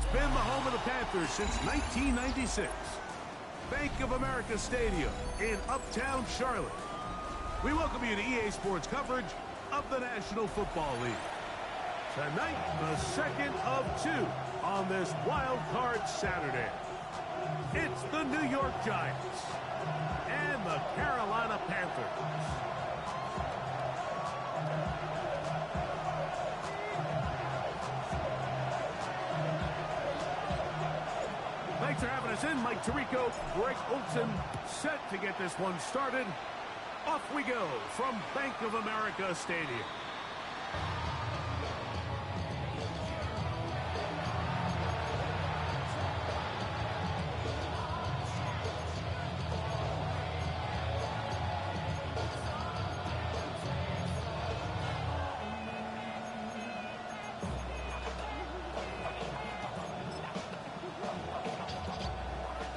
It's been the home of the Panthers since 1996. Bank of America Stadium in Uptown Charlotte. We welcome you to EA Sports coverage of the National Football League. Tonight, the second of two on this Wild Card Saturday. It's the New York Giants and the Carolina Panthers. Thanks for having us in. Mike Tirico, Greg Olson, set to get this one started. Off we go from Bank of America Stadium.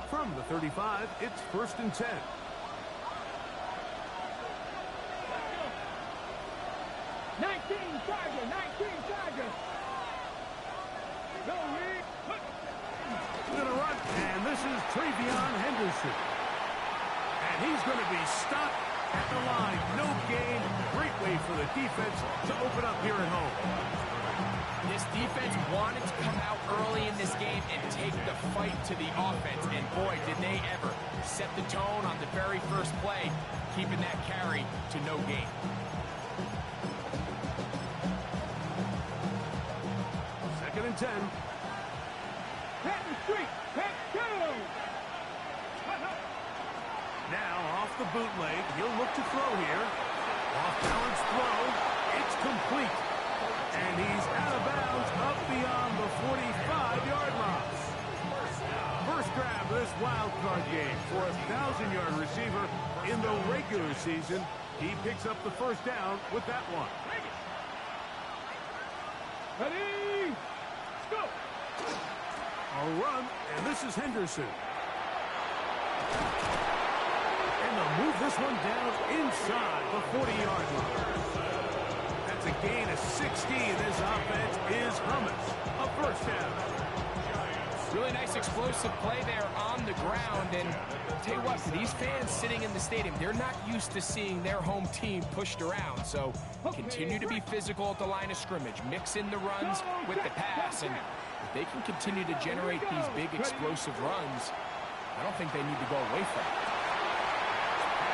From the 35, it's 1st and 10. Going to run, and this is Henderson. And he's going to be stopped at the line. No gain. Great way for the defense to open up here at home. This defense wanted to come out early in this game and take the fight to the offense. And boy, did they ever set the tone on the very first play, keeping that carry to no gain. Second and 10. Now off the bootleg, he'll look to throw here. Off balance throw, it's complete. And he's out of bounds up beyond the 45-yard line. First grab of this wild card game for a 1,000-yard receiver in the regular season. He picks up the first down with that one. Ready? Let's go. A run, and this is Henderson. And they'll move this one down inside the 40-yard line. That's a gain of 60. This offense is hummus. A first down. Really nice explosive play there on the ground. And I'll tell you what, for these fans sitting in the stadium, they're not used to seeing their home team pushed around. So continue to be physical at the line of scrimmage. Mix in the runs with the pass. And if they can continue to generate these big explosive runs, I don't think they need to go away from it.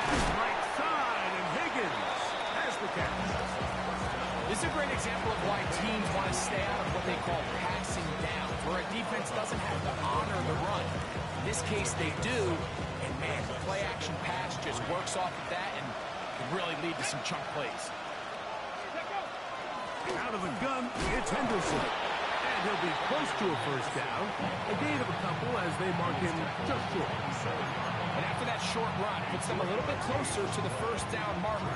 Right side, and Higgins has the catch. This is a great example of why teams want to stay out of what they call passing downs, where a defense doesn't have to honor the run. In this case, they do, and man, the play-action pass just works off of that and can really lead to some chunk plays. Out of the gun, it's Henderson. And he'll be close to a first down. A gain of a couple as they mark him just short. And after that short run, puts them a little bit closer to the first down marker.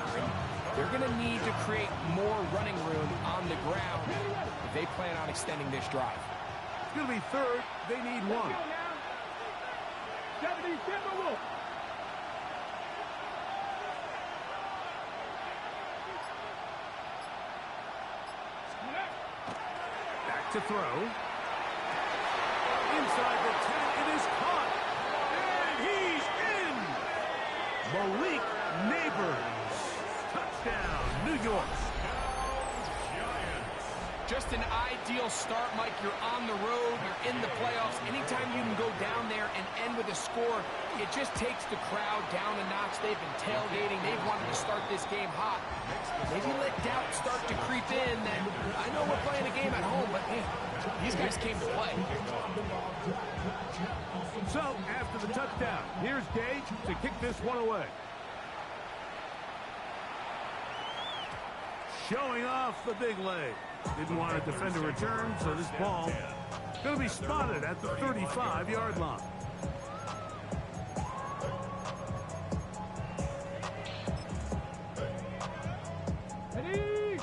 They're going to need to create more running room on the ground if they plan on extending this drive. It's going to be third. They need one. Back to throw. Inside the 10, it is caught. And he's in. Malik Neighbors. Touchdown, New York. Just an ideal start, Mike. You're on the road. You're in the playoffs. Anytime you can go down there and end with a score, it just takes the crowd down a notch. They've been tailgating. They've wanted to start this game hot. Maybe let doubt start to creep in. And I know we're playing a game at home, but man, these guys came to play. So, after the touchdown, here's Gage to kick this one away. Showing off the big leg. Didn't want to defend a return, so this ball is going to be spotted at the 35-yard line. Ready?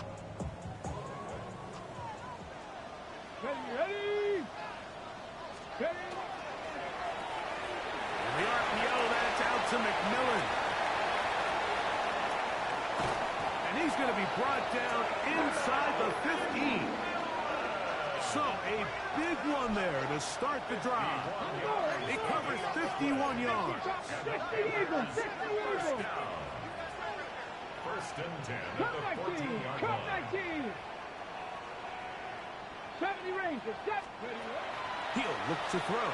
Ready? And the RPO, that's out to McMillan. And he's going to be brought down inside the 15. So, a big one there to start the drive. It covers 51 yards. 50 Eagles, 50 Eagles. First and 10 at the 14-yard line. 19. 70 Rangers. He'll look to throw.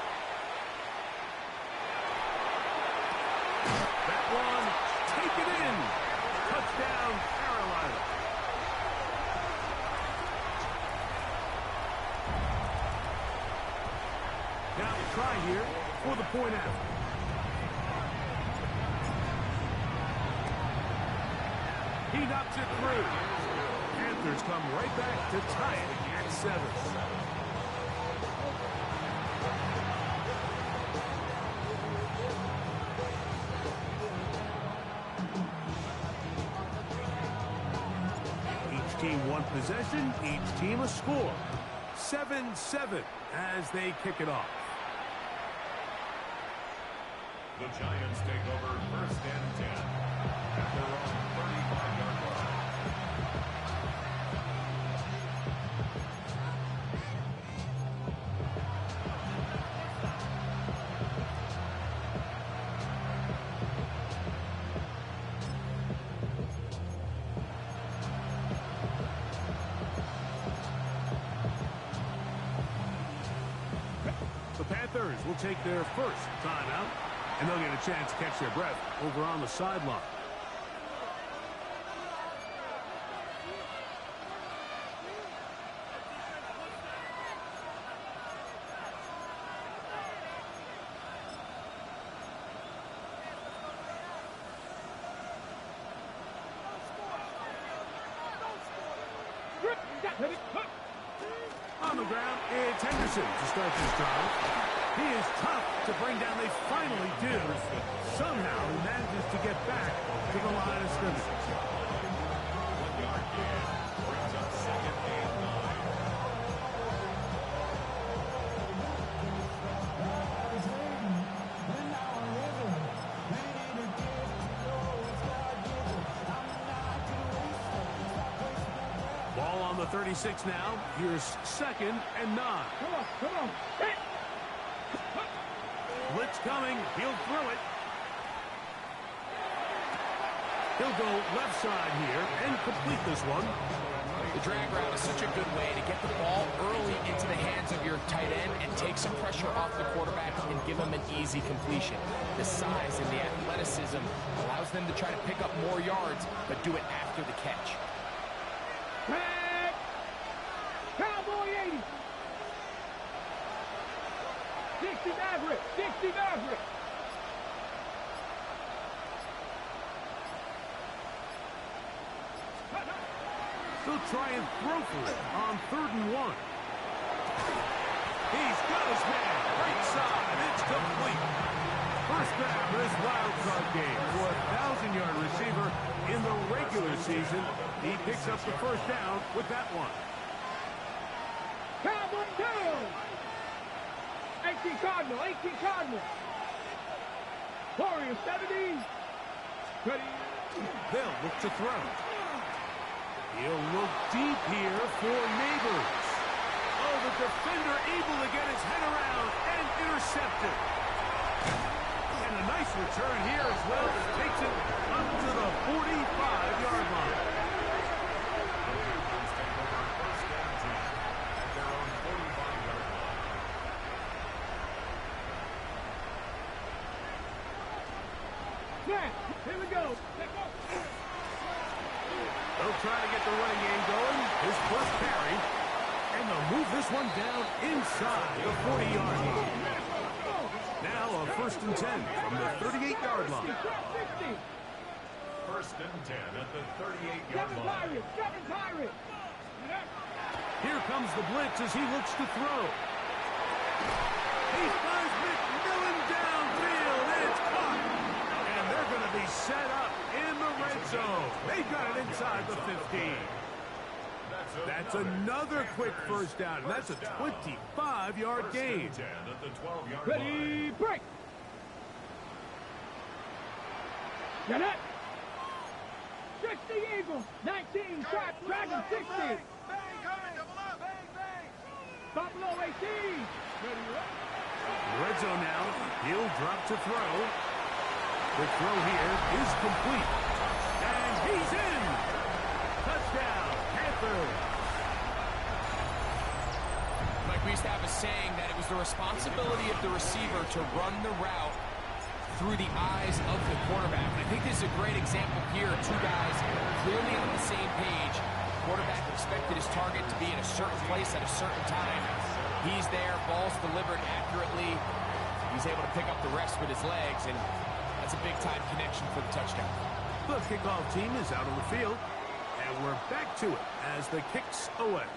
That one, take it in. Touchdown, Carolina. Now the try here for the point after. He knocks it through. Panthers come right back to tie it at 7. Each team one possession, each team a score. 7-7 as they kick it off. The Giants take over first and 10 at their own 35-yard line. The Panthers will take their first timeout, and they'll get a chance to catch their breath over on the sideline. On the ground, it's Henderson to start this drive. He is tough to bring down. They finally do. Somehow he manages to get back to the line of scrimmage. 1-yard gain brings up second and 9. Ball on the 36 now. Here's second and 9. Come on. Blitz coming. He'll throw it. He'll go left side here and complete this one. The drag route is such a good way to get the ball early into the hands of your tight end and take some pressure off the quarterback and give him an easy completion. The size and the athleticism allows them to try to pick up more yards, but do it after the catch. Back. Cowboy 80. 60 Maverick. They'll try and throw for it on 3rd and 1. He's got his man. Right side. It's complete. First down for this wildcard game for a 1,000-yard receiver in the regular season. He picks up the first down with that one. Cowboy 2. 18 Cardinal. Warriors 70. Ready. They'll look to throw. He'll look deep here for Neighbors. Oh, the defender able to get his head around and intercepted. And a nice return here as well. Takes it up to the 45-yard line. Now, here we go. They'll try to get the running game going. His first carry. And they'll move this one down inside the 40-yard line. Now a 1st and 10 from the 38-yard line. First and 10 at the 38-yard line. Seven Pirates. Here comes the blitz as he looks to throw. He finds McMillan downfield. It's caught. And they're going to be set up in the red zone. They got it inside the 15. That's another quick first down. And that's a 25-yard gain. At the 12-yard Ready, break. Get it. 60 Eagles. 19 Dragons 60. Buffalo 18. Ready up. Red zone now. He'll drop to throw. The throw here is complete. And he's in. Touchdown, Panthers. Mike, we used to have a saying that it was the responsibility of the receiver to run the route through the eyes of the quarterback. And I think this is a great example here. Two guys clearly on the same page. Quarterback expected his target to be in a certain place at a certain time. He's there, ball's delivered accurately. He's able to pick up the rest with his legs, and that's a big-time connection for the touchdown. The kickoff team is out on the field, and we're back to it as the kick's away.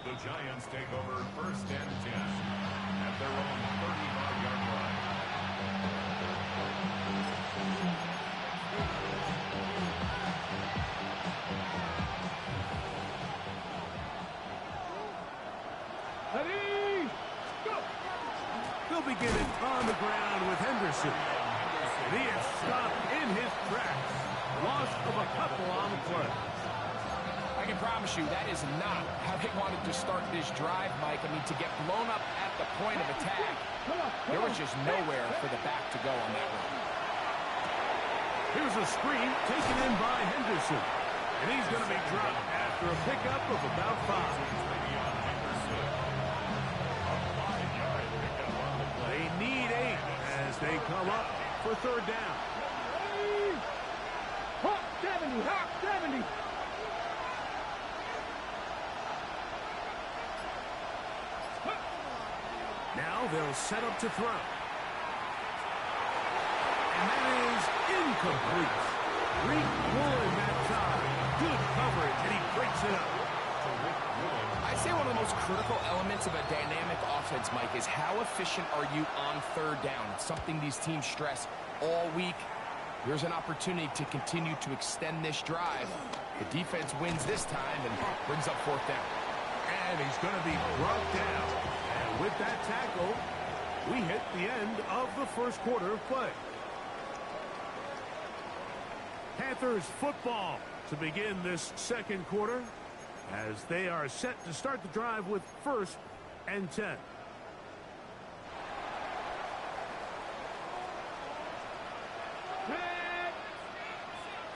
The Giants take over first and 10 at their own 35-yard line. Ready, go. They'll begin it on the ground with Henderson. And he is stopped in his tracks. Loss of a couple on the play. I can promise you that is not how they wanted to start this drive, Mike. I mean, to get blown up at the point of attack, there was just nowhere for the back to go on that one. Here's a screen taken in by Henderson. And he's going to be dropped after a pickup of about 5. They need 8 as they come up for third down. Hawk 70, Hawk 70. Now they'll set up to throw. And that is incomplete. Great Woolen that time. Good coverage, and he breaks it up. I'd say one of the most critical elements of a dynamic offense, Mike, is how efficient are you on third down? It's something these teams stress all week. Here's an opportunity to continue to extend this drive. The defense wins this time and brings up fourth down. And he's going to be brought down. And with that tackle, we hit the end of the first quarter of play. Panthers football to begin this second quarter as they are set to start the drive with first and 10. Red.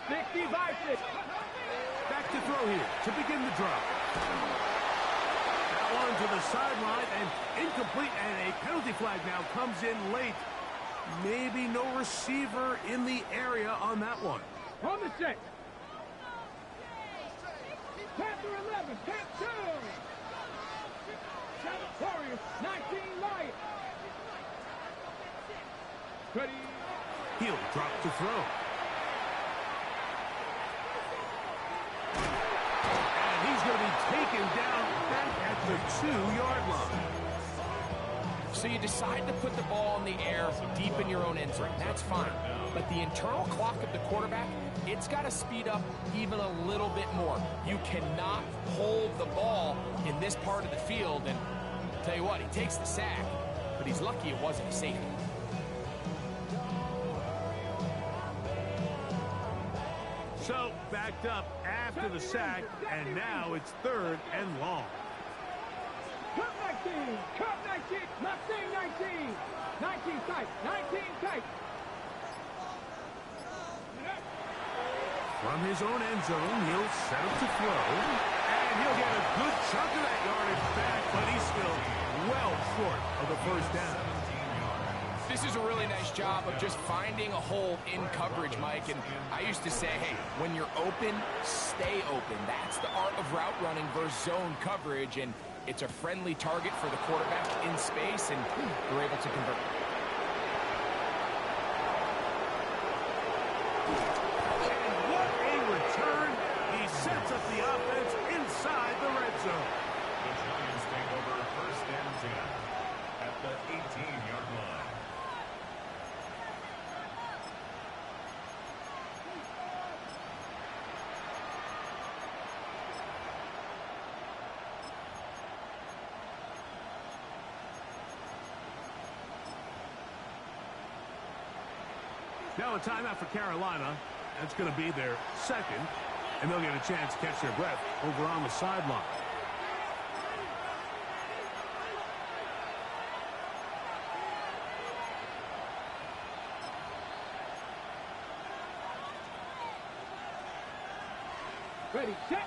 65. Back to throw here to begin the drive. Now on to the sideline and incomplete, and a penalty flag now comes in late. Maybe no receiver in the area on that one. On the 6. Panther 11, Panther 2. 7 Warriors, 19 Lions. Ready. He'll drop to throw. And he's going to be taken down back at the 2-yard line. So you decide to put the ball in the air deep in your own end zone. That's fine. But the internal clock of the quarterback, it's got to speed up even a little bit more. You cannot hold the ball in this part of the field. And I'll tell you what, he takes the sack, but he's lucky it wasn't a safety. So backed up after the sack, and now it's third and long. Cut 19, cut 19, not saying 19. 19 tight, 19 tight. From his own end zone, he'll set up to throw. And he'll get a good chunk of that yardage back, but he's still well short of the first down. This is a really nice job of just finding a hole in coverage, Mike. And I used to say, hey, when you're open, stay open. That's the art of route running versus zone coverage. And it's a friendly target for the quarterback in space, and they're able to convert. Sets up the offense inside the red zone. The Giants take over first and 10 at the 18-yard line. Now a timeout for Carolina. That's going to be their second. And they'll get a chance to catch their breath over on the sideline. Ready, set.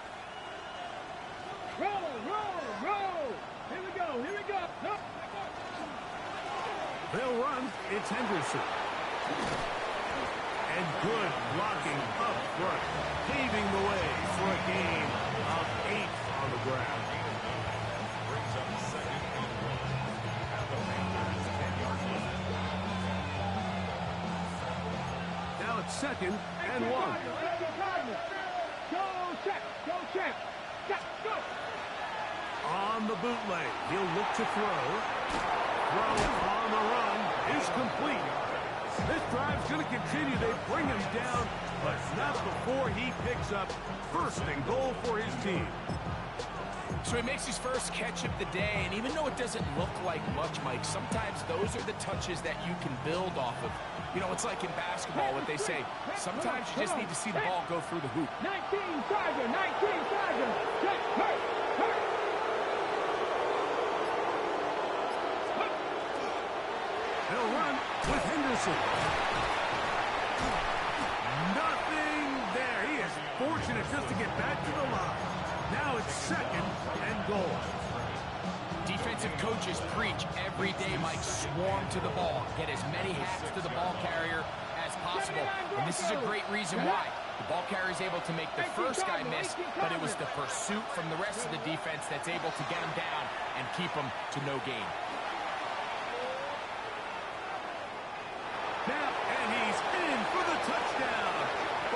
Roll, roll, roll. Here we go, here we go. No. They'll run. It's Henderson. And good blocking up front, paving the way for a gain of 8 on the ground. Brings up second and 1 at the Panthers' 10-yard line. Now it's second and 1. Go check, go check. Check, go. On the bootleg, he'll look to throw. Throw on the run is complete. This drive's going to continue. They bring him down, but not before he picks up first and goal for his team. So he makes his first catch of the day, and even though it doesn't look like much, Mike, sometimes those are the touches that you can build off of. You know, it's like in basketball, what they say, sometimes you just need to see the ball go through the hoop. 19 Tiger, 19 Tiger. Check, hurt, hurt. They'll run with Henderson. Nothing there. He is fortunate just to get back to the line. Now it's second and goal. Defensive coaches preach every day, Mike, swarm to the ball. Get as many hats to the ball carrier as possible. And this is a great reason why. The ball carrier is able to make the first guy miss, but it was the pursuit from the rest of the defense that's able to get him down and keep him to no gain. Now, and he's in for the touchdown.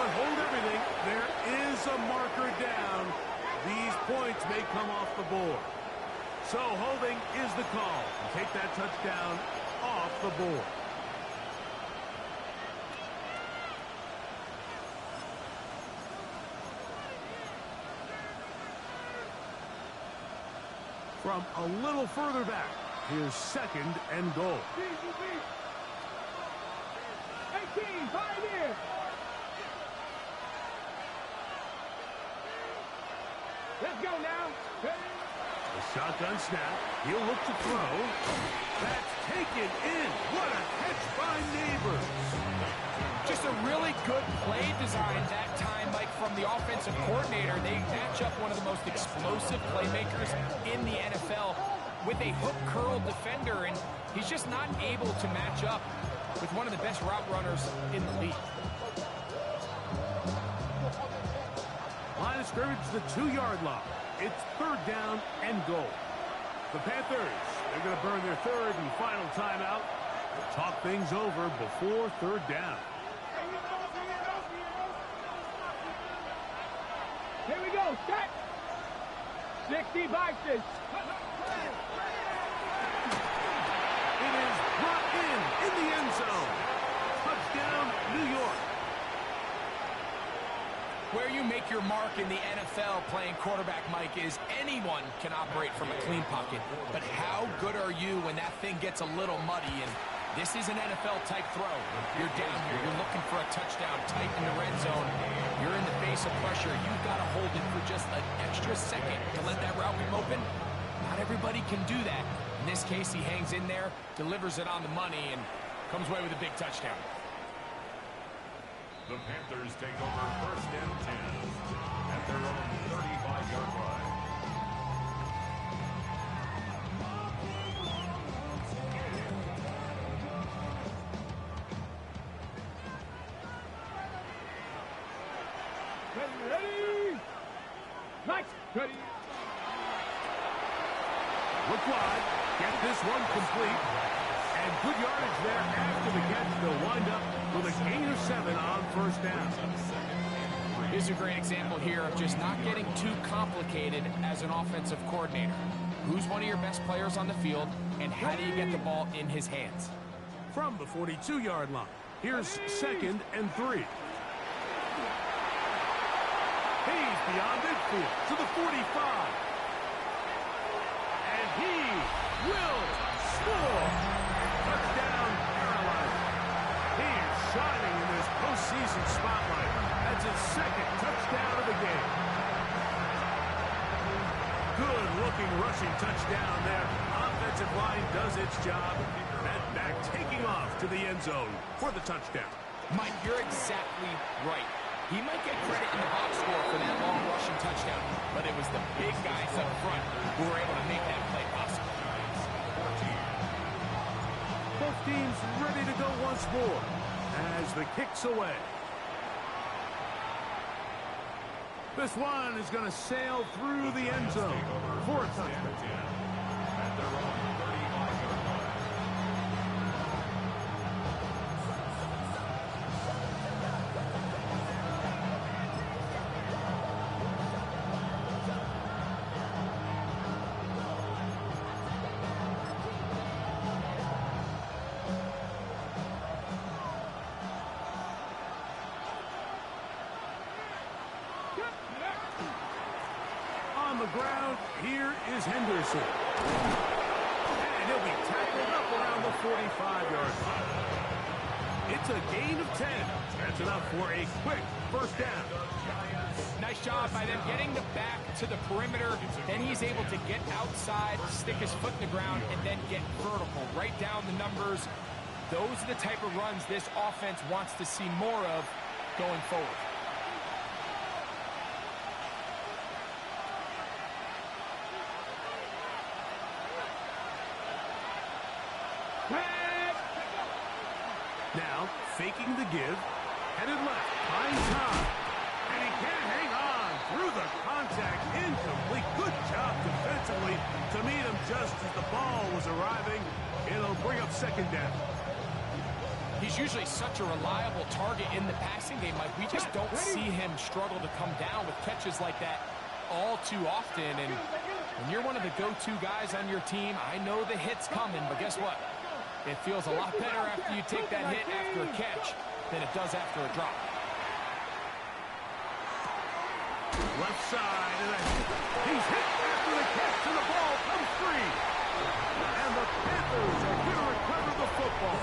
But hold everything. There is a marker down. These points may come off the board. So holding is the call. Take that touchdown off the board. From a little further back, here's second and goal. 18, 5 here. Let's go now. A shotgun snap. He'll look to throw. That's taken in. What a catch by Neighbors. Just a really good play design that time, Mike, from the offensive coordinator. They match up one of the most explosive playmakers in the NFL with a hook curl defender, and he's just not able to match up with one of the best route runners in the league. Line of scrimmage, the 2-yard line. It's third down and goal. The Panthers, they're going to burn their third and final timeout to talk things over before third down. Here we go, set. 60 boxes. It is brought in the end zone. Touchdown, New York. Where you make your mark in the NFL playing quarterback, Mike, is anyone can operate from a clean pocket. But how good are you when that thing gets a little muddy? And this is an NFL-type throw. You're down here. You're looking for a touchdown tight in the red zone. You're in the face of pressure. You've got to hold it for just an extra second to let that route come open. Not everybody can do that. In this case, he hangs in there, delivers it on the money, and comes away with a big touchdown. The Panthers take over first and 10 at their own 35-yard line. Ready? Lights, ready. Look wide. Get this one complete. And good yardage there after the catch. They'll wind up with a gain of 7 on first down. Here's a great example here of just not getting too complicated as an offensive coordinator. Who's one of your best players on the field, and how do you get the ball in his hands? From the 42-yard line, here's second and 3. He's beyond midfield to the 45. And he will score. Touchdown, Carolina. He is shining in this postseason spotlight. That's his second touchdown of the game. Good-looking rushing touchdown there. Offensive line does its job. And back taking off to the end zone for the touchdown. Mike, you're exactly right. He might get credit in the box score for that long rushing touchdown, but it was the big guys up front who were able to make that play possible. Both teams ready to go once more as the kick's away. This one is going to sail through the end zone for a touchdown. At their own 35-yard line. On the ground, here is Henderson. And he'll be tackled up around the 45-yard line. It's a gain of 10. That's enough for a quick first down. Nice job by them getting the back to the perimeter. Then he's able to get outside, stick his foot in the ground, and then get vertical. Right down the numbers. Those are the type of runs this offense wants to see more of going forward. Now, faking the give, headed left, finds time, and he can't hang on through the contact, incomplete. Good job defensively to meet him just as the ball was arriving. It'll bring up second down. He's usually such a reliable target in the passing game, Mike. We just don't see him struggle to come down with catches like that all too often. And when you're one of the go-to guys on your team, I know the hit's coming, but guess what? It feels a lot better after you take that hit after a catch than it does after a drop. Left side, and he's hit after the catch, and the ball comes free. And the Panthers are going to recover the football.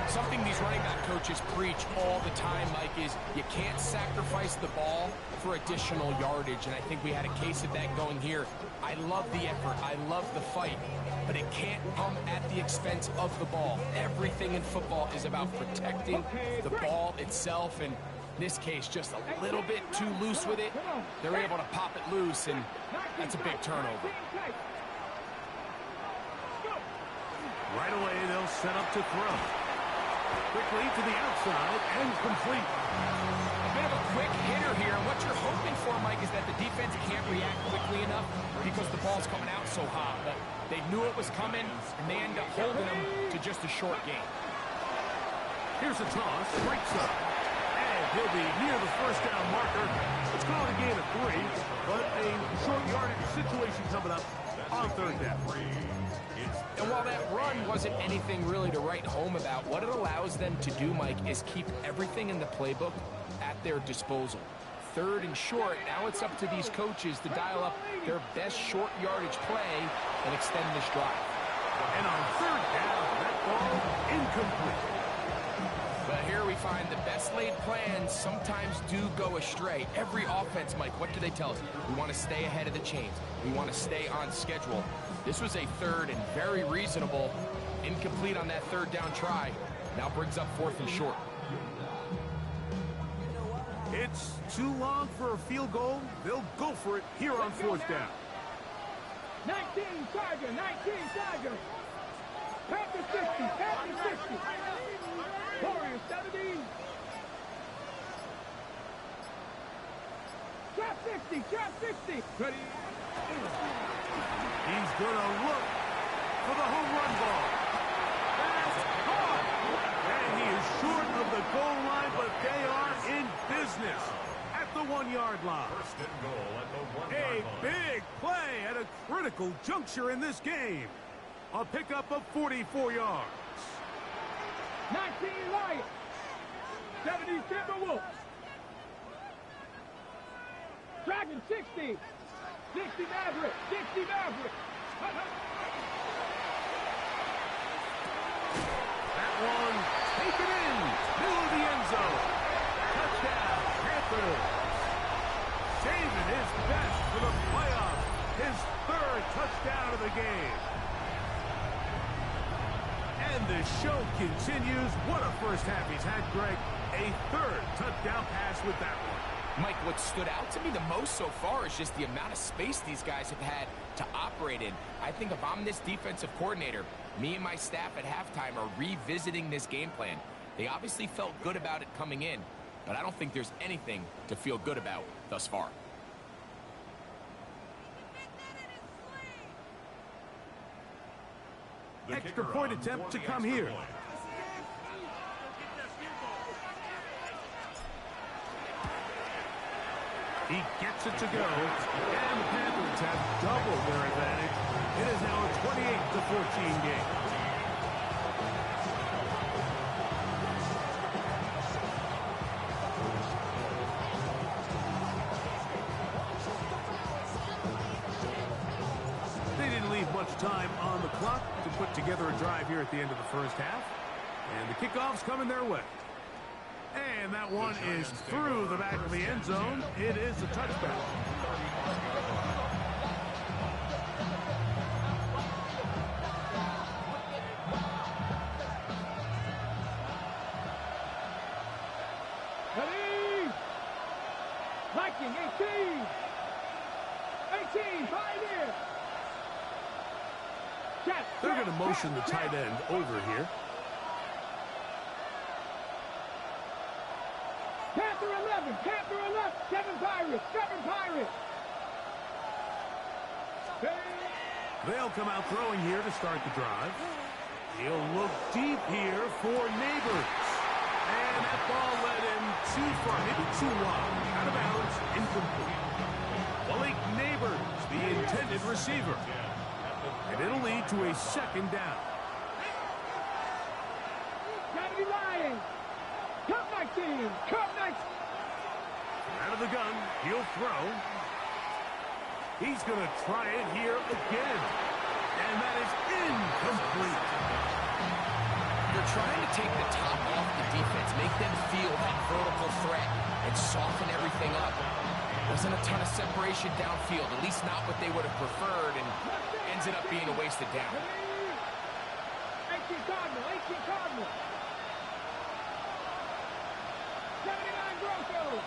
Something these running back coaches preach all the time, Mike, is you can't sacrifice the ball for additional yardage, and I think we had a case of that going here. I love the effort. I love the fight, but it can't come at the expense of the ball. Everything in football is about protecting the ball itself, and in this case, just a little bit too loose with it. They're able to pop it loose, and that's a big turnover. Right away, they'll set up to throw. Quickly to the outside and complete. A bit of a quick hitter here. What you're hoping for, Mike, is that the defense can't react quickly enough because the ball's coming out so hot. But they knew it was coming, and they end up holding them to just a short gain. Here's a toss, right side. And he'll be near the first down marker. It's called a gain of 3, but a short yardage situation coming up on third down. And while that run wasn't anything really to write home about, what it allows them to do, Mike, is keep everything in the playbook at their disposal. Third and short, now it's up to these coaches to dial up their best short yardage play and extend this drive. And on third down, that ball incomplete. But here we find the best laid plans sometimes do go astray. Every offense, Mike, what do they tell us? We want to stay ahead of the chains. We want to stay on schedule. This was a third and very reasonable. Incomplete on that third down try. Now brings up fourth and short. It's too long for a field goal. They'll go for it here on fourth down. 19 Tiger, 19 Tiger. Panthers 60, Panthers 60. Warriors 70. Trap 60, trap 60. Ready. He's going to look for the home run ball. That's caught. And he is short of the goal line, but they are in business at the 1-yard line. First and goal at the 1-yard line. A big play at a critical juncture in this game. A pickup of 44 yards. 19 Lions. 70 Timberwolves. Dragon 60. 60 Maverick. 60 Maverick. That one taken in. Middle of the end zone. Touchdown, Panthers. Saving his best for the playoffs. His third touchdown of the game. And the show continues. What a first half he's had, Greg. a third touchdown pass with that one. Mike, what stood out to me the most so far is just the amount of space these guys have had to operate in. I think if I'm this defensive coordinator, me and my staff at halftime are revisiting this game plan. They obviously felt good about it coming in, but I don't think there's anything to feel good about thus far. Extra point attempt to come here. He gets it to go, and the Panthers have doubled their advantage. It is now a 28-14 game. They didn't leave much time on the clock to put together a drive here at the end of the first half, and the kickoff's coming their way. And that one is through the back of the end zone. It is a touchback. Ready? Viking 18. 18, 5 here. They're going to motion the tight end over here. Panther 11, Panther 11, 7 Pirates, 7 Pirates. They'll come out throwing here to start the drive. He'll look deep here for Neighbors. And that ball led him too far, maybe too wide. Out of bounds, incomplete. Malik Neighbors, the intended receiver. And it'll lead to a second down. Gotta be lying. Cup 19, Cup 19. Out of the gun, he'll throw. He's going to try it here again. And that is incomplete. They're trying to take the top off the defense, make them feel that vertical threat, and soften everything up. Wasn't a ton of separation downfield, at least not what they would have preferred, and ends it up being a wasted down. 18 Cardinal, 18 Cardinal. 79 Broncos.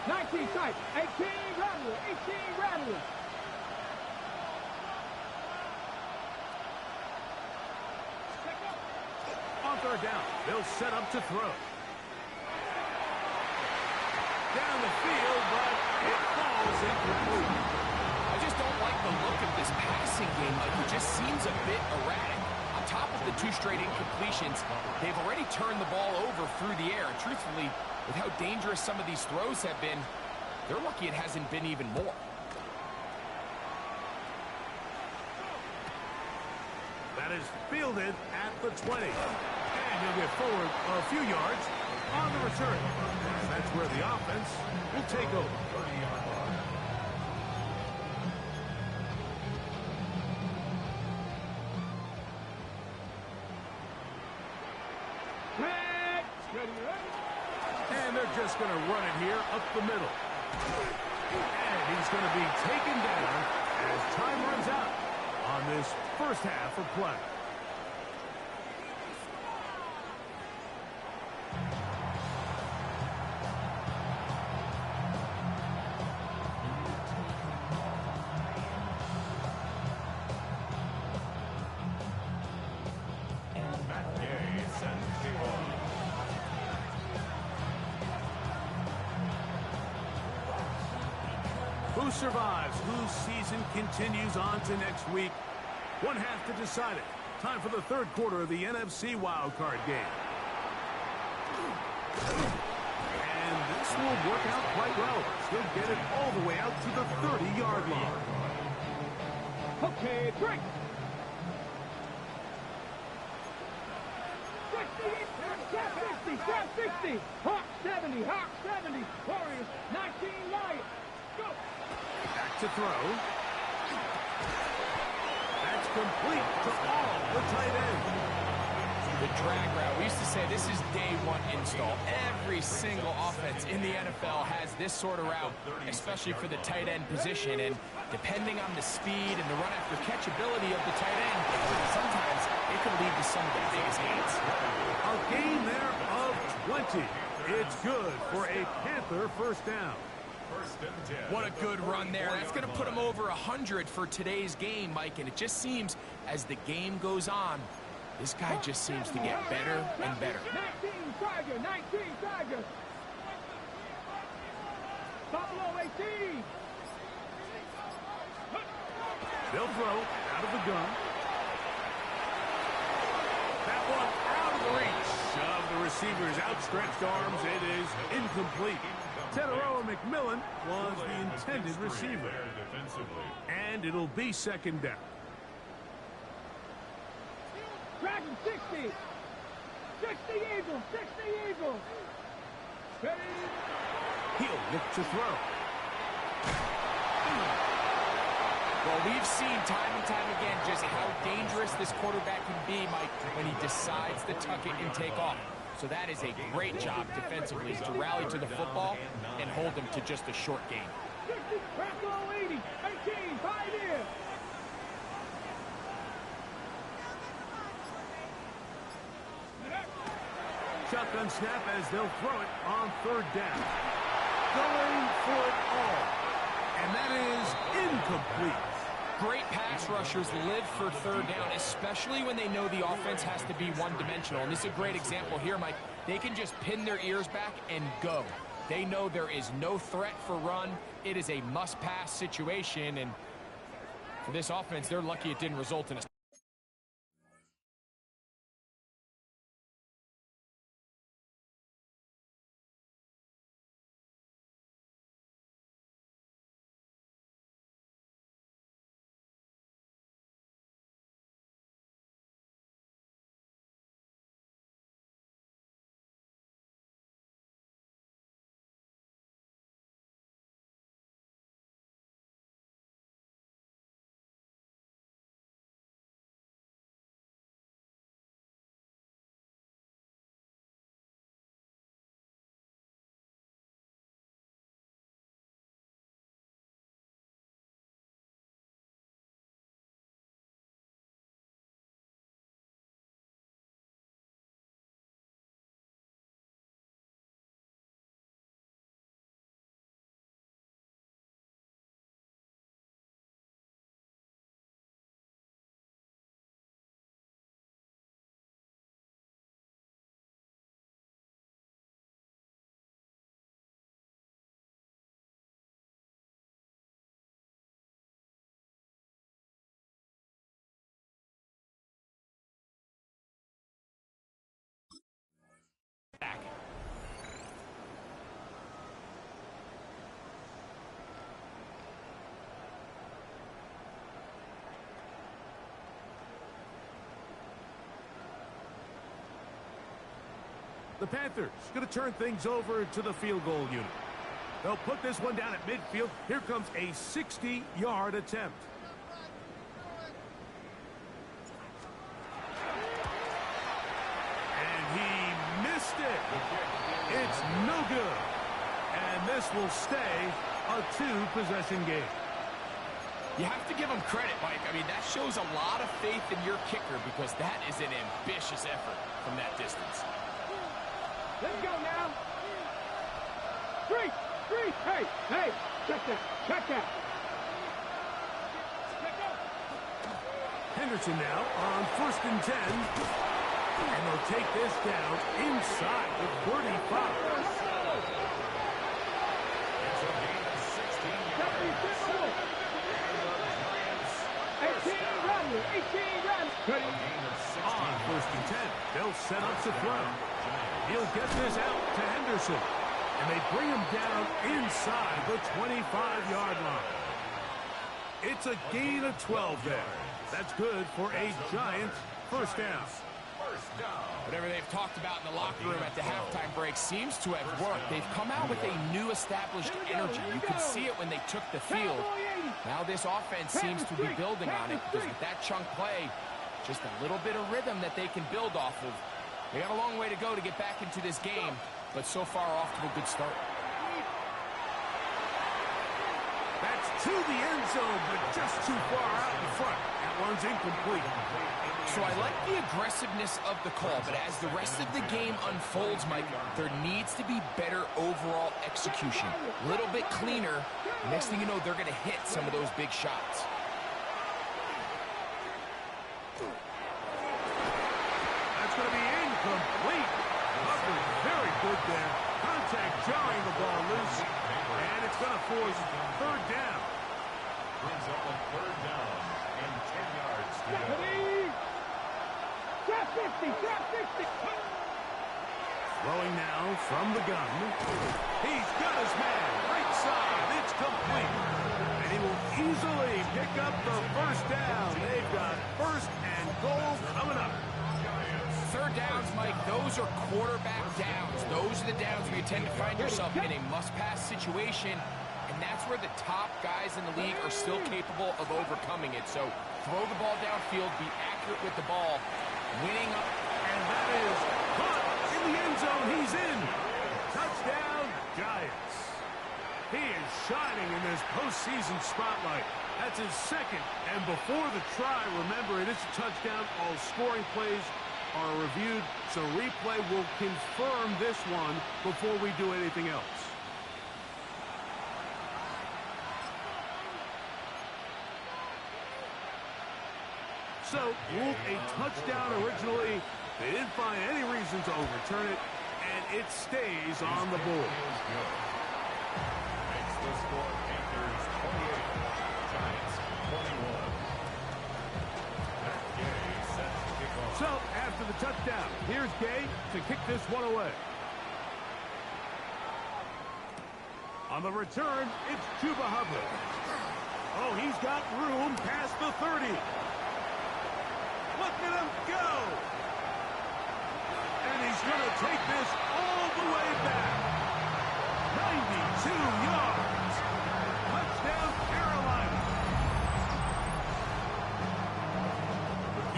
19 tight, 18 Rattlers, 18 Rattlers. On third down, they'll set up to throw. Down the field, but it falls incomplete. I just don't like the look of this passing game. Like, it just seems a bit erratic. On top of the 2 straight incompletions, they've already turned the ball over through the air. And truthfully, with how dangerous some of these throws have been, they're lucky it hasn't been even more. That is fielded at the 20. And he'll get forward a few yards on the return. That's where the offense will take over. And they're just going to run it here up the middle. And he's going to be taken down as time runs out on this first half of play. Who survives? Whose season continues on to next week? One half to decide it. Time for the third quarter of the NFC Wildcard game. And this will work out quite well. He'll get it all the way out to the 30-yard line. Okay, break. 60, Hawk 70, Hawk 70, Warriors 19, Lions. Go. Back to throw. That's complete to all the tight end. The drag route. We used to say this is day one install. Every single offense in the NFL has this sort of route, especially for the tight end position. And depending on the speed and the run after catchability of the tight end, sometimes it can lead to some of the biggest gains. A gain there of plenty. It's good for a Panther first down. First and 10. What a good run there. That's going to put him over 100 for today's game, Mike. And it just seems as the game goes on, this guy just seems to get better and better. 19 Chargers, 19 Chargers. Buffalo 18. They'll throw out of the gun. That one out of the reach of the receiver's outstretched arms. It is incomplete. Teteroa McMillan was the intended receiver. And it'll be second down. Dragon 60. 60 Eagles, 60 Eagles. Ready? He'll look to throw. Well, we've seen time and time again just how dangerous this quarterback can be, Mike, when he decides to tuck it and take off. So that is a great job defensively to rally to the football and hold them to just a short game. 60, Bracco 80, 18, 5 years. Shotgun snap as they'll throw it on third down. Going for it all. And that is incomplete. Great pass rushers live for third down, especially when they know the offense has to be one-dimensional. And this is a great example here, Mike. They can just pin their ears back and go. They know there is no threat for run. It is a must-pass situation. And for this offense, they're lucky it didn't result in a... back. The Panthers going to turn things over to the field goal unit. They'll put this one down at midfield. Here comes a 60-yard attempt. And he missed it. It's no good. And this will stay a two-possession game. You have to give him credit, Mike. I mean, that shows a lot of faith in your kicker because that is an ambitious effort from that distance. Let's go now. Three. Hey, check that. Henderson now on 1st and 10. And they'll take this down inside the 35. It's a gain of 16 yards. 18 runs. On 1st and 10. They'll set up the throw. He'll get this out to Henderson. And they bring him down inside the 25-yard line. It's a gain of 12 there. That's good for a Giants first down. Whatever they've talked about in the locker room at the halftime break seems to have worked. They've come out with a new established energy. You could see it when they took the field. Now this offense seems to be building on it because with that chunk play, just a little bit of rhythm that they can build off of. They got a long way to go to get back into this game, but so far off to a good start. That's to the end zone, but just too far out in front. That one's incomplete. So I like the aggressiveness of the call, but as the rest of the game unfolds, Mike, there needs to be better overall execution. A little bit cleaner. Next thing you know, they're going to hit some of those big shots. That's going to be incomplete. Covered very good there. Contact jarring the ball loose. And it's going to force third down. Brings up a third down and 10 yards to go. Trap 50, trap 50. Throwing now from the gun. He's got his man. Right side. It's complete. And he will easily pick up the first down. They've got first and goal coming up. Third downs, Mike, those are quarterback downs. Those are the downs where you tend to find yourself in a must-pass situation, and that's where the top guys in the league are still capable of overcoming it. So throw the ball downfield, be accurate with the ball, winning up. And that is caught in the end zone. He's in. Touchdown, Giants. He is shining in this postseason spotlight. That's his second. And before the try, remember, it is a touchdown. All scoring plays are reviewed, so replay will confirm this one before we do anything else. So, ruled a touchdown originally. They didn't find any reason to overturn it, and it stays on the board. Makes the score Panthers 28, Giants 21. Gay set to kick off. So, after the touchdown, here's Gay to kick this one away. On the return, it's Chuba Hubbard. Oh, he's got room past the 30. Look at him go! And he's going to take this all the way back. 92 yards. Touchdown, Carolina.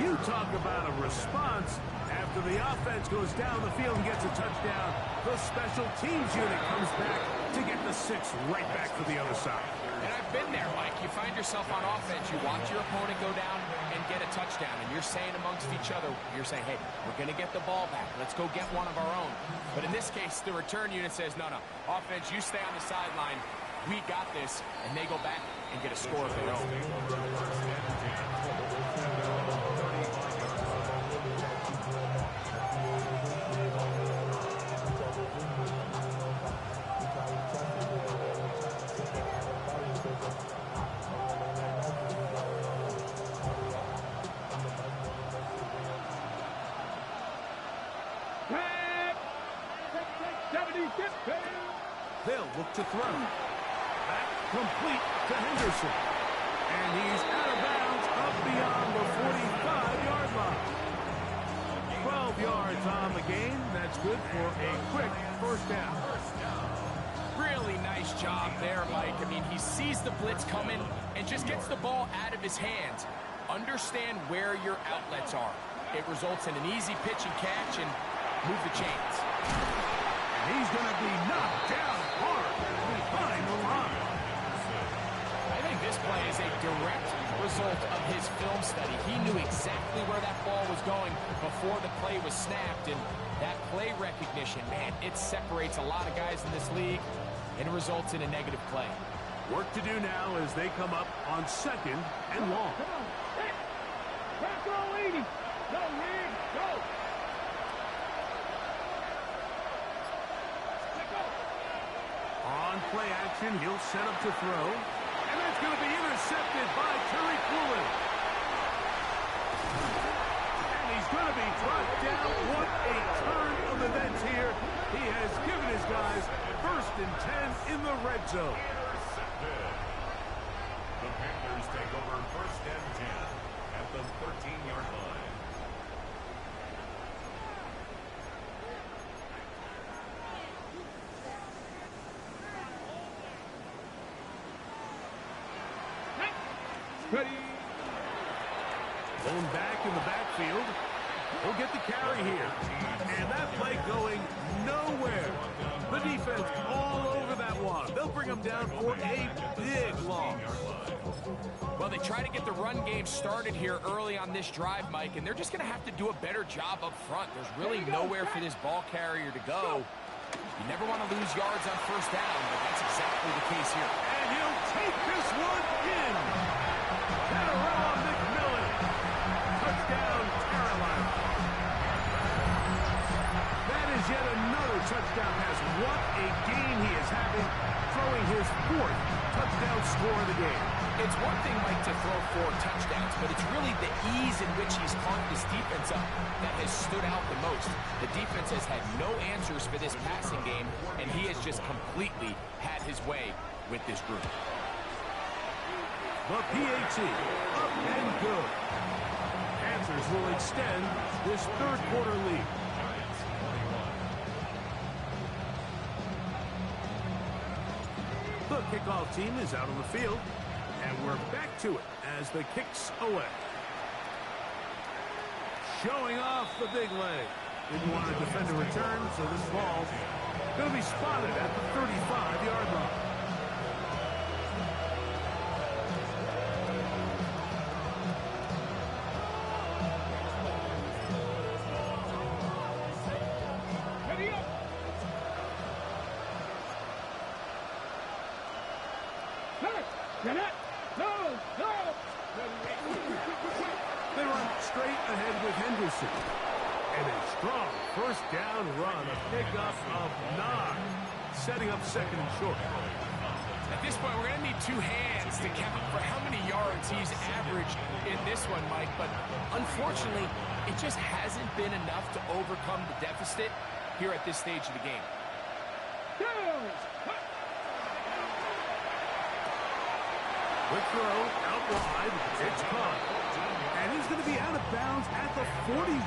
You talk about a response. After the offense goes down the field and gets a touchdown, the special teams unit comes back to get the 6 right back to the other side. And I've been there, Mike. You find yourself on offense, you watch your opponent go down and get a touchdown, and you're saying amongst each other, you're saying, hey, we're going to get the ball back. Let's go get one of our own. But in this case, the return unit says, no, offense, you stay on the sideline. We got this. And they go back and get a score of their own. They'll look to throw. Back complete to Henderson. And he's out of bounds up beyond the 45-yard line. 12 yards on the game. That's good for a quick first down. Really nice job there, Mike. I mean, he sees the blitz coming and just gets the ball out of his hands. Understand where your outlets are. It results in an easy pitch and catch and move the chains. He's going to be knocked down hard behind the line. I think this play is a direct result of his film study. He knew exactly where that ball was going before the play was snapped, and that play recognition, man, it separates a lot of guys in this league, and it results in a negative play. Work to do now as they come up on second and long. Come on. Back row 80. Go, man. Go. On play action, he'll set up to throw. And that's going to be intercepted by Terry Coolin. And he's going to be brought down. What a turn of events here. He has given his guys first and 10 in the red zone. Intercepted. The Panthers take over first and 10 at the 13-yard line. Ready. Going back in the backfield. He'll get the carry here. And that play going nowhere. The defense all over that one. They'll bring come down for a big loss. Well, they try to get the run game started here early on this drive, Mike, and they're just going to have to do a better job up front. There's really nowhere for this ball carrier to go. You never want to lose yards on first down, but that's exactly the case here. And he'll take this one in. Terrell McMillan. Touchdown, Carolina. That is yet another touchdown pass. What a game he is having, throwing his 4th touchdown score of the game. It's one thing, Mike, to throw 4 touchdowns, but it's really the ease in which he's caught this defense up that has stood out the most. The defense has had no answers for this passing game, and he has just completely had his way with this group. The PAT, up and good. Panthers will extend this third quarter lead. The kickoff team is out on the field, and we're back to it as the kick's away. Showing off the big leg. Didn't want to defend a return, so this ball going to be spotted at the 35-yard line. They run straight ahead with Henderson. And a strong first down run, a pickup of 9, setting up second and short. At this point, we're going to need 2 hands to count for how many yards he's averaged in this one, Mike. But unfortunately, it just hasn't been enough to overcome the deficit here at this stage of the game. Quick throw, out wide, it's caught. And he's going to be out of bounds at the 41.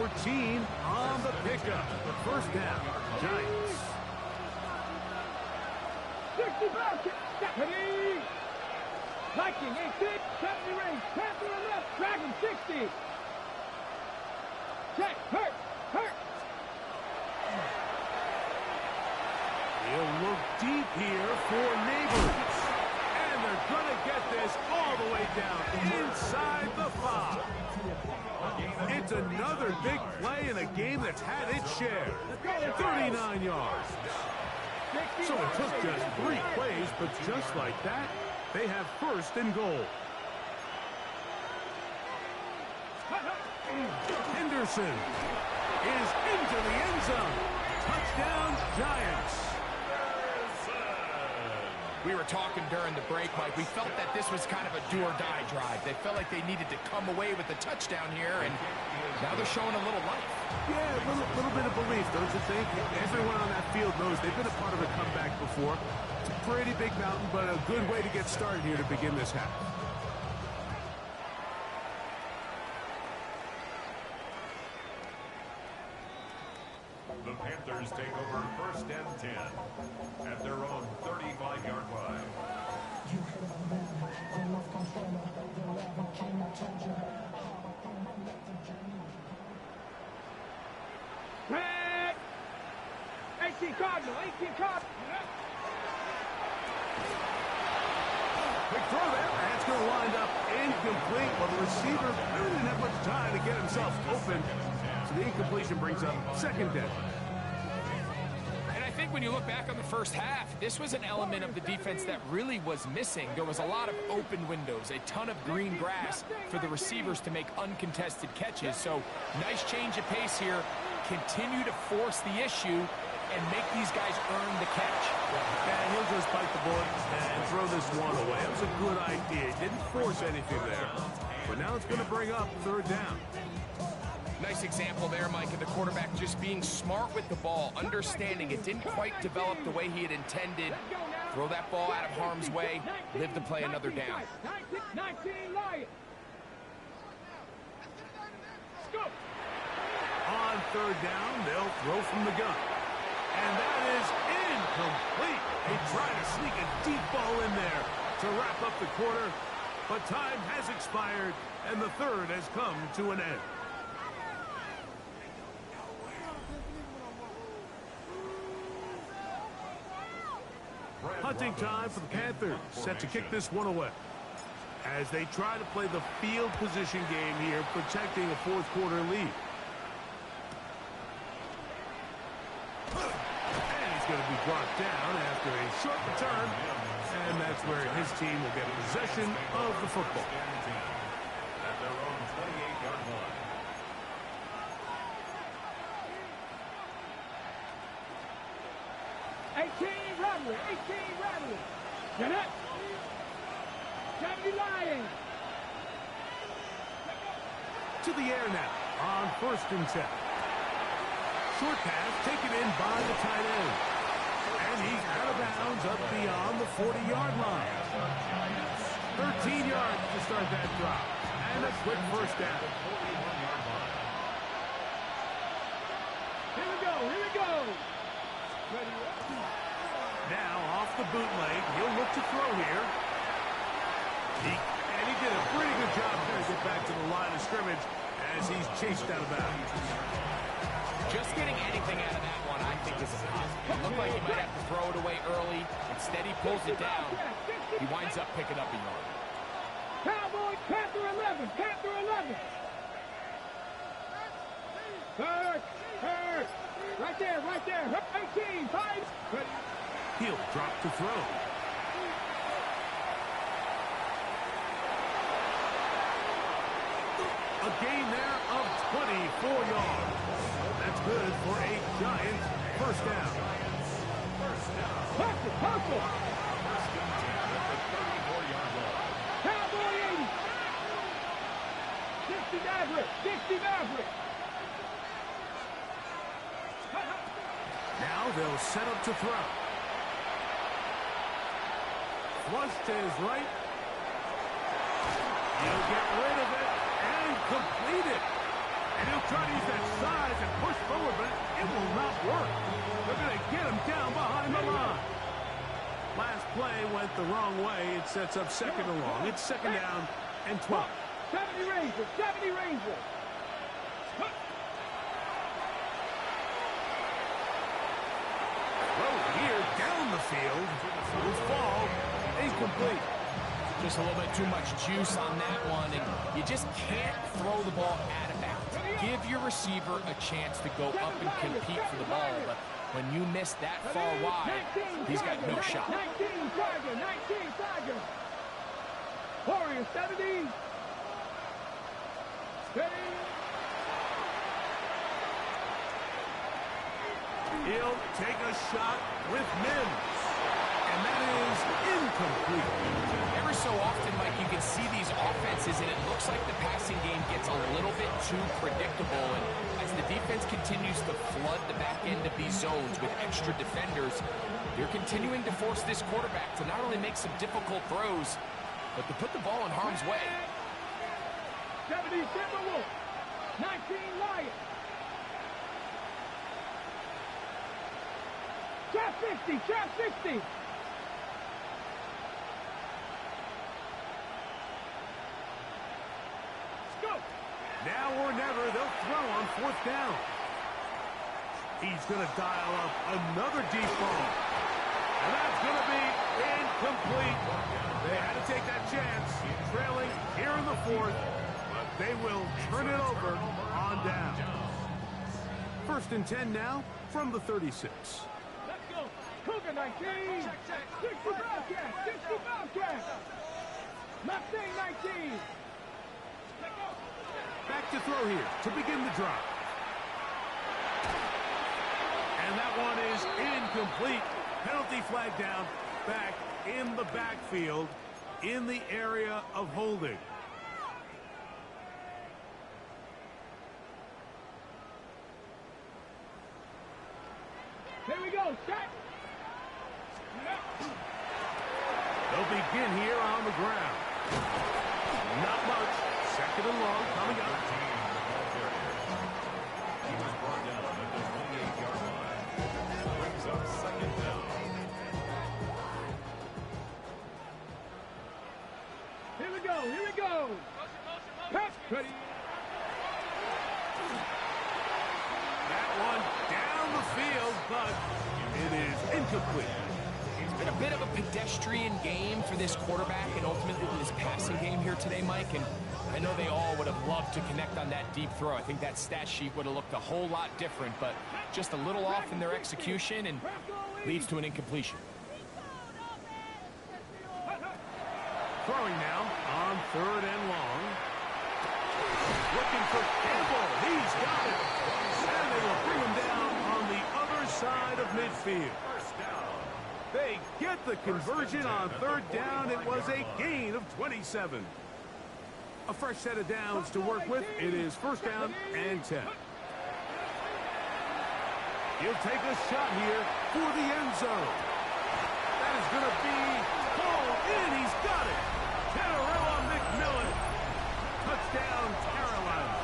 14 on the pickup. First down, Giants. 60 back, Stephanie. Viking, 8-6, 70 range, Panther on left, Dragon, 60. Check, hurt. He'll look deep here for Neighbors. And they're going to get this all the way down inside the 5. It's another big play in a game that's had its share. 39 yards. So it took just 3 plays, but just like that, they have first and goal. Henderson is into the end zone. Touchdown, Giants. We were talking during the break, Mike. We felt that this was kind of a do-or-die drive. They felt like they needed to come away with the touchdown here, and now they're showing a little life. Yeah, a little bit of belief, don't you think? Everyone on that field knows they've been a part of a comeback before. It's a pretty big mountain, but a good way to get started here to begin this half. The Panthers take over first and 10 at their own 35-yard line. Red. 18 Cardinal, 18 Cardinal. Quick throw there. That's going to wind up incomplete. Well, the receiver really didn't have much time to get himself open. So the incompletion brings up second down. And I think when you look back on the first half, this was an element of the defense that really was missing. There was a lot of open windows, a ton of green grass for the receivers to make uncontested catches. So nice change of pace here. Continue to force the issue and make these guys earn the catch. And he'll just bite the bullet and throw this one away. It was a good idea. He didn't force anything there. But now it's going to bring up third down. Nice example there, Mike, of the quarterback just being smart with the ball, understanding it didn't quite develop the way he had intended. Throw that ball out of harm's way, live to play another down. 19 Lions. Go. On third down, they'll throw from the gun. And that is incomplete. They try to sneak a deep ball in there to wrap up the quarter, but time has expired, and the third has come to an end. Hunting time for the Panthers, set to kick this one away. As they try to play the field position game here, protecting a fourth quarter lead. And he's going to be brought down after a short return. And that's where his team will get possession of the football. At their own 28-yard line. Robbery, 18 robbery. Get it. 70 Lions. To the air now on 1st and 10. Short pass taken in by the tight end. And he's out of bounds up beyond the 40-yard line. 13 yards to start that drop. And a quick first down. Here we go, here we go. Ready. Now off the bootleg, he'll look to throw here. And he did a pretty good job trying to get back to the line of scrimmage as he's chased out of bounds. Just getting anything out of that one, I think, is a positive. It looked like he might have to throw it away early. Instead, he pulls it down. He winds up picking up a yard. Cowboys, Panther 11, Panther 11. Hurt. Right there. 18, 5. He'll drop to throw. A gain there of 24 yards. That's good for a giant first down. Hustle. First and 10 at the 34-yard line. Cowboy 80. 60 Maverick. Now they'll set up to throw. Flush to his right. He'll get rid of it and complete it. And he'll try to use that size and push forward, but it will not work. They're going to get him down behind the line. Last play went the wrong way. It sets up second and long. It's second down and 12. 70 Rangers. Throw here down the field. Will fall. Incomplete. Just a little bit too much juice on that one, and you just can't throw the ball out of bounds. Give your receiver a chance to go up and compete for the ball, but when you miss that far wide, he's got no shot. 19 Tiger. Warriors, 70. Steady. He'll take a shot with Mims. And that is incomplete. Every so often, Mike, you can see these offenses, and it looks like the passing game gets a little bit too predictable. And as the defense continues to flood the back end of these zones with extra defenders, they're continuing to force this quarterback to not only make some difficult throws, but to put the ball in harm's way. 70 Timberwolves. 19 Lions. Trap 60. Now or never, they'll throw on 4th down. He's going to dial up another deep ball. And that's going to be incomplete. They had to take that chance, trailing here in the 4th, but they will turn it over on down. 1st and 10 now from the 36. Let's go. Cougar 19. 60 Bobcats. Mustang 19. Back to throw here to begin the drive. And that one is incomplete. Penalty flag down, back in the backfield, in the area of holding. Here we go, set. They'll begin here on the ground. Not much. Second and long coming up. He was brought down at the 28-yard line. Brings up second down. Here we go. Pass. Ready. That one down the field, but it is incomplete. It's been a bit of a pedestrian game for this quarterback and ultimately his passing game here today, Mike. And I know they all would have loved to connect on that deep throw. I think that stat sheet would have looked a whole lot different, but just a little off in their execution and leads to an incompletion. Throwing now on 3rd and long. Looking for Campbell. He's got it. And they will bring him down on the other side of midfield. They get the conversion on 3rd down. It was a gain of 27. A fresh set of downs to work with. It is 1st down and 10. He'll take a shot here for the end zone. That is going to be pulled in. He's got it. Canarella McMillan. Touchdown, Carolina.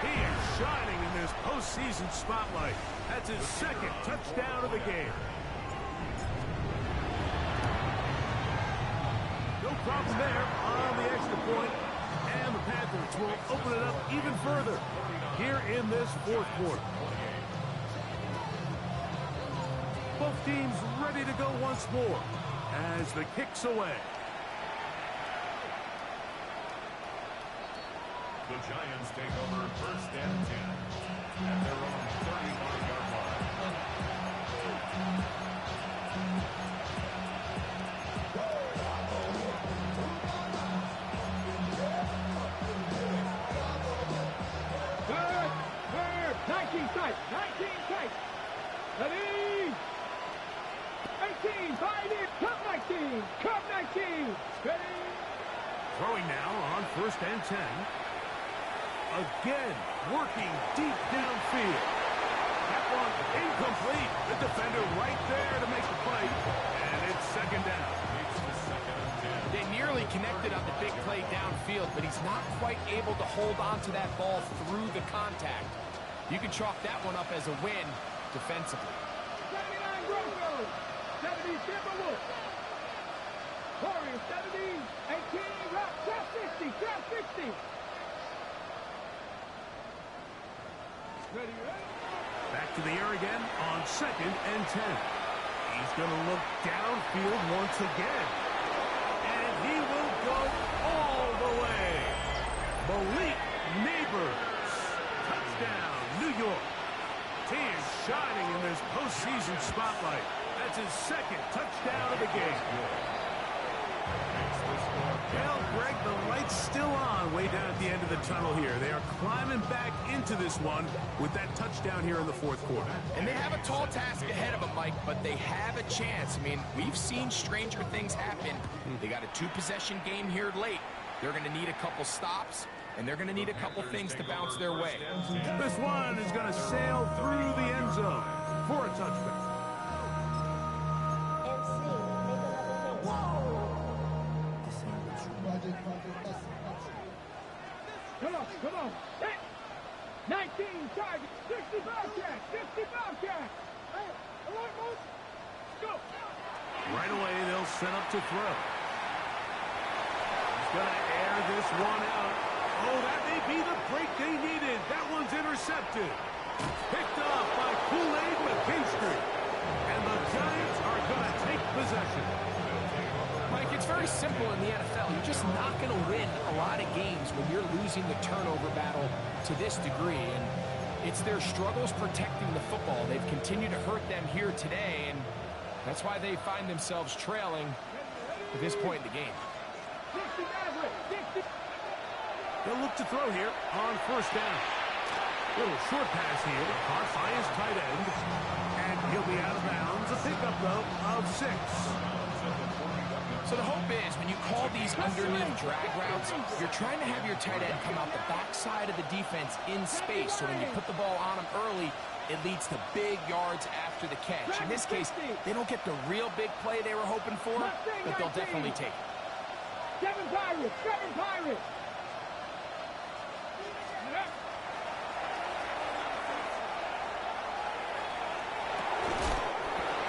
He is shining in this postseason spotlight. That's his 2nd touchdown of the game. No problem there on the extra point. And the Panthers will open it up even further here in this 4th quarter. Both teams ready to go once more as the kick's away. The Giants take over 1st and 10 at their own 35-yard line. Third, 19 tight, ready, 18, 5 in, come 19, ready. Throwing now on 1st and 10. Again, working deep downfield. That one incomplete. The defender right there to make the play. And it's 2nd down. It's the 2nd and 10. They nearly connected on the big play downfield, but he's not quite able to hold on to that ball through the contact. You can chalk that one up as a win defensively. 79 Broncos, 70 Timberwolves. Warriors 70, 18, Rock, drop 60, drop 60. Ready. Back to the air again on 2nd and 10. He's going to look downfield once again. And he will go all the way. Malik Neighbors. Touchdown, New York. He is shining in this postseason spotlight. That's his 2nd touchdown of the game. Well, Greg, the light's still on way down at the end of the tunnel here. They are climbing back into this one with that touchdown here in the 4th quarter. And they have a tall task ahead of them, Mike, but they have a chance. I mean, we've seen stranger things happen. They got a 2-possession game here late. They're going to need a couple stops, and they're going to need a couple things to bounce their way. This one is going to sail through the end zone for a touchdown. Come on. 19 targets, 60 Bobcats, 50 Bobcats. Hey, alert, Moose. Go. Right away, they'll set up to throw. He's going to air this one out. Oh, that may be the break they needed. That one's intercepted. Picked off by Kool-Aid McKinstry. And the Giants are going to take possession. Mike, it's very simple in the NFL. You're just not going to win a lot of games when you're losing the turnover battle to this degree. And it's their struggles protecting the football. They've continued to hurt them here today, and that's why they find themselves trailing at this point in the game. They'll look to throw here on 1st down. Little short pass here, caught by his tight end, and he'll be out of bounds. A pickup, though, of 6. So the hope is when you call these underneath drag routes, you're trying to have your tight end come out the backside of the defense in space. So when you put the ball on him early, it leads to big yards after the catch. In this case, they don't get the real big play they were hoping for, but they'll definitely take it. 7 Pirates.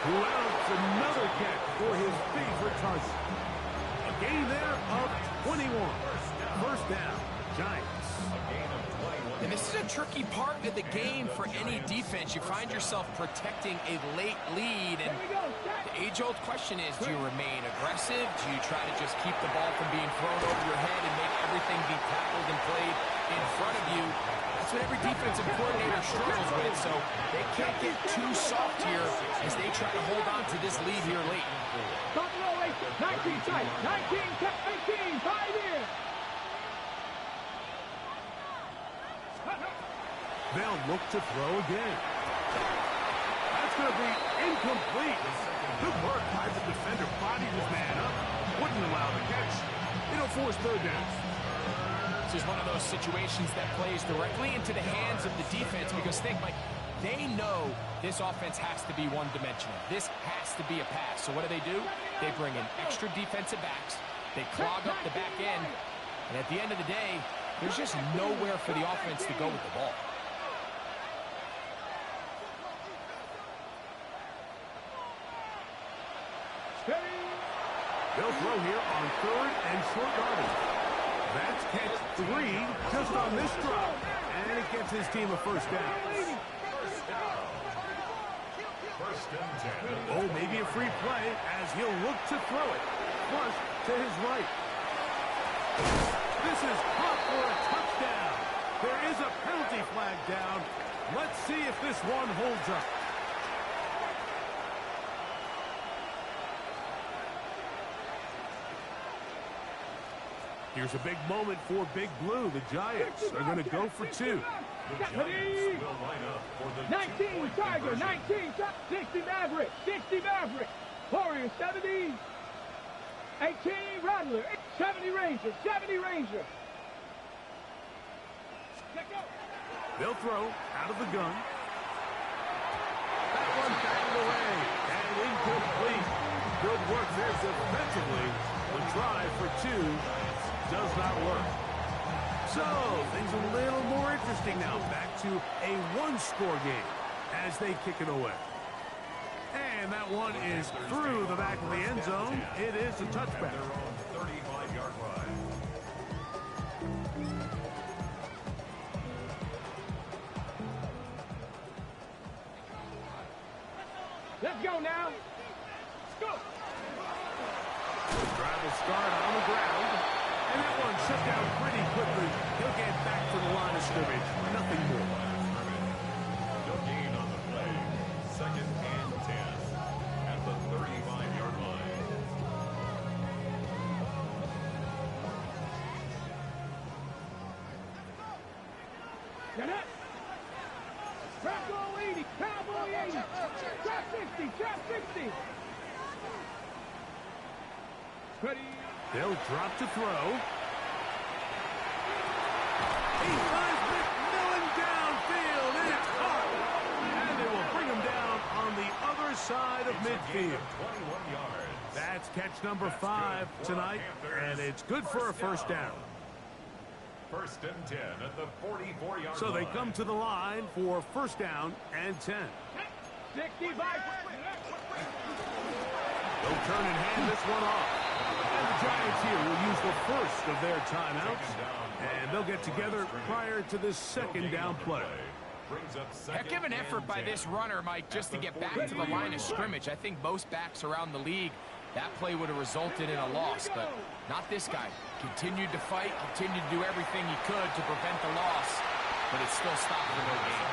Louds another catch for his favorite target. A gain there of 21. 1st down, Giants. A gain of 21 And this is a tricky part of the game for any defense. You find yourself protecting a late lead, and the age-old question is, do you remain aggressive? Do you try to just keep the ball from being thrown over your head and make everything be tackled and played in front of you? That's what every defensive coordinator struggles with, so they can't get too soft here as they try to hold on to this lead here late. 19 tight, 19, 18, 5 years. They'll look to throw again. That's going to be incomplete. Good work by the defender. Bodied his man up. Wouldn't allow the catch. It'll force third down. This is one of those situations that plays directly into the hands of the defense because think, Mike, they know this offense has to be one-dimensional. This has to be a pass. So what do? They bring in extra defensive backs. They clog up the back end. And at the end of the day, there's just nowhere for the offense to go with the ball. They'll throw here on third and short yardage. That's catch 3 just on this drop. And it gets his team a first down. First and 10. Oh, maybe a free play as he'll look to throw it. Flush to his right. This is caught for a touchdown. There is a penalty flag down. Let's see if this one holds up. Here's a big moment for Big Blue. The Giants are going to go for 2. The Giants will line up for the 19 Tiger, 19 60 Maverick, 60 Maverick, Warrior 70, 18 Rattler, 70 Ranger, 70 Ranger. They'll throw out of the gun. That one batted away and incomplete. Good work there defensively. The try for 2 does not work. So, things a little more interesting now. Back to a one-score game as they kick it away. And that one is through the back of the end zone. It is a touchback. their own 35-yard line. Let's go now. Let's go. The drive will start on the ground. And that one shut down pretty quickly. He'll get back to the line of scrimmage. Nothing more. No gain on the play. Second and 10 at the 35-yard line. Get it. Cowboy 80, Cowboy 80. Trap 60, trap 60. Ready. They'll drop to throw. He finds McMillan downfield, and it's caught. And they will bring him down on the other side of midfield. 21 yards. That's catch number 5 tonight, and it's good for a first down. First and 10 at the 44-yard line. So they come to the line for first down and 10. 65. They'll turn and hand this one off. And the Giants here will use the first of their timeouts, and they'll get together prior to this second down play. Heck of an effort by this runner, Mike, just to get back to the line of scrimmage. I think most backs around the league, that play would have resulted in a loss, but not this guy. Continued to fight, continued to do everything he could to prevent the loss, but it still stopped for no gain.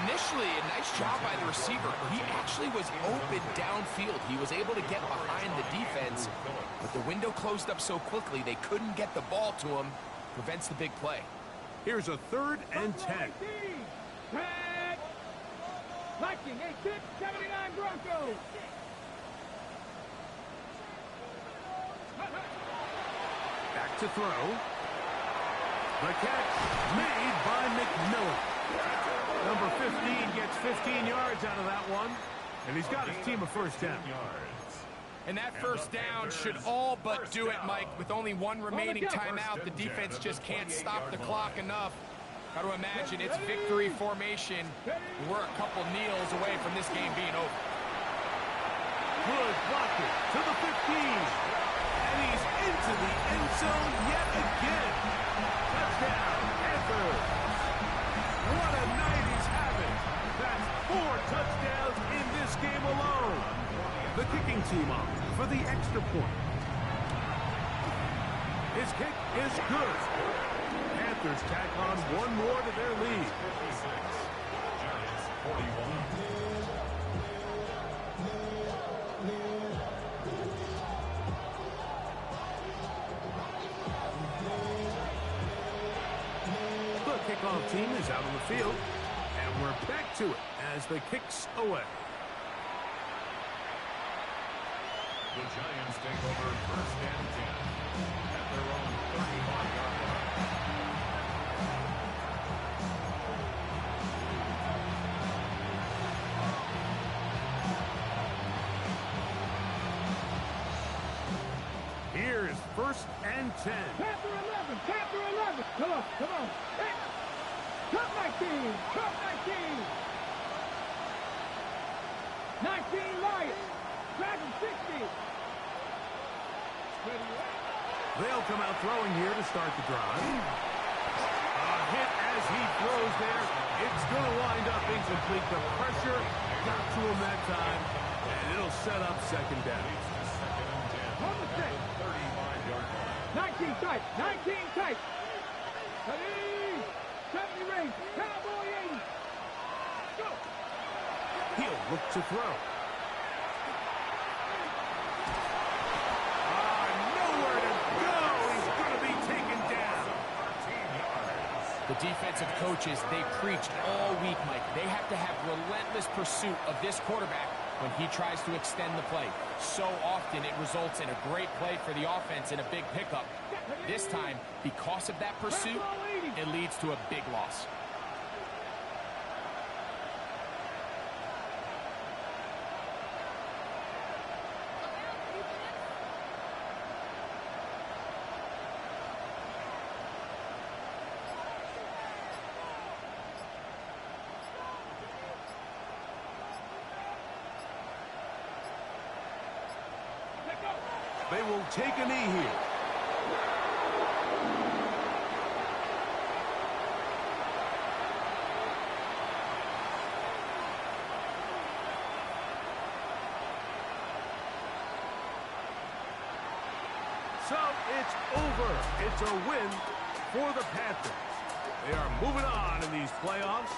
Initially, a nice job by the receiver. He actually was open downfield. He was able to get behind the defense, but the window closed up so quickly they couldn't get the ball to him. Prevents the big play. Here's a third and 10. Red. Viking 86, 79 Broncos. Back to throw. The catch made by McMillan. Number 15 gets 15 yards out of that one, and he's got his team a first down. And that first down should all but do it, Mike. With only one remaining timeout, the defense just can't stop the clock enough. Got to imagine it's victory formation. We're a couple kneels away from this game being over. Good blocking to the 15. And he's into the end zone yet again. Touchdown, Panthers. What a night he's having. That's 4 touchdowns in this game alone. The kicking team up for the extra point. His kick is good. Panthers tack on one more to their lead. 56. Giants 41. The kickoff team is out on the field, and we're back to it as the kick's away. The Giants take over 1st and 10 at their own 35-yard line. Here is 1st and 10. Panther 11, Panther 11. Come on, come on. Hey. Cup 19, Cup 19. 19 Lions. Dragon 60. They'll come out throwing here to start the drive. A hit as he throws there. It's going to wind up incomplete. The pressure got to him that time, and it'll set up 2nd down. On the set. 35-yard line. 19 tight, 19 tight. 70 range, Cowboy 80. Go. He'll look to throw. Nowhere to go. He's going to be taken down. 13 yards. The defensive coaches, they preach all week, Mike. They have to have relentless pursuit of this quarterback when he tries to extend the play. So often it results in a great play for the offense and a big pickup. This time, because of that pursuit, it leads to a big loss. They will take a knee here. So it's over. It's a win for the Panthers. They are moving on in these playoffs.